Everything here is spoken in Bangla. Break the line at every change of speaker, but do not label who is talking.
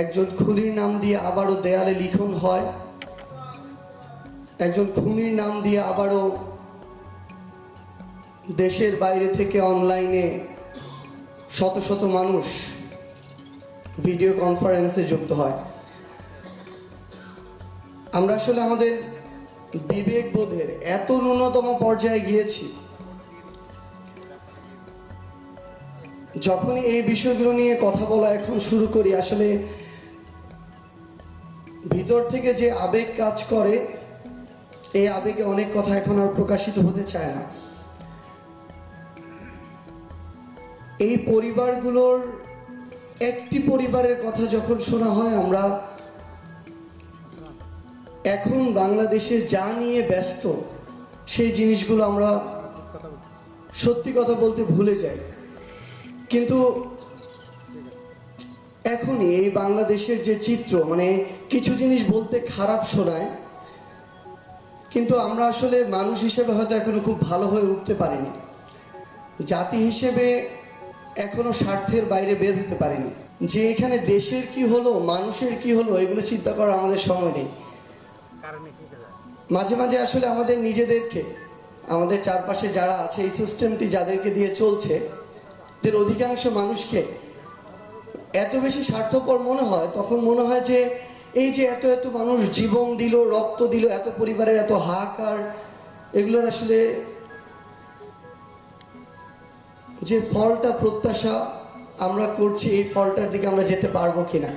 একজন খুনির নাম দিয়ে আবারও দেয়ালে লিখন হয়, একজন খুনির নাম দিয়ে আবারও দেশের বাইরে থেকে অনলাইনে শত শত মানুষ ভিডিও কনফারেন্সে যুক্ত হয়। আমরা আসলে আমাদের বিবেকবোধের এত ন্যূনতম পর্যায়ে গিয়েছি, যখনই এই বিষয়গুলো নিয়ে কথা বলা এখন শুরু করি, আসলে ভিতর থেকে যে আবেগ কাজ করে, এই আবেগে অনেক কথা এখন আর প্রকাশিত হতে চায় না। এই পরিবারগুলোর একটি পরিবারের কথা যখন শোনা হয়, আমরা এখন বাংলাদেশে যা নিয়ে ব্যস্ত সেই জিনিসগুলো আমরা সত্যি কথা বলতে ভুলে যাই। কিন্তু এখনই এই বাংলাদেশের যে চিত্র, মানে কিছু জিনিস বলতে খারাপ শোনায়, কিন্তু আমরা আসলে মানুষ হিসেবে হয়তো এখনো খুব ভালো হয়ে উঠতে পারিনি, জাতি হিসেবে এখনো স্বার্থের বাইরে বের হতে পারিনি। যে এখানে দেশের কি হলো, মানুষের কি হলো, এগুলো চিন্তা করার আমাদের সময় নেই। মাঝে মাঝে আসলে আমাদের নিজেদেরকে, আমাদের চারপাশে যারা আছে, এই সিস্টেমটি যাদেরকে দিয়ে চলছে, এদের অধিকাংশ মানুষকে এত বেশি স্বার্থপর মনে হয়, তখন মনে হয় যে এই যে এত এত মানুষ জীবন দিল, রক্ত দিল, এত পরিবারের এত হাহাকার, এগুলোর আসলে যে ফলটা প্রত্যাশা আমরা করছি, এই ফলটার দিকে আমরা যেতে পারবো কিনা।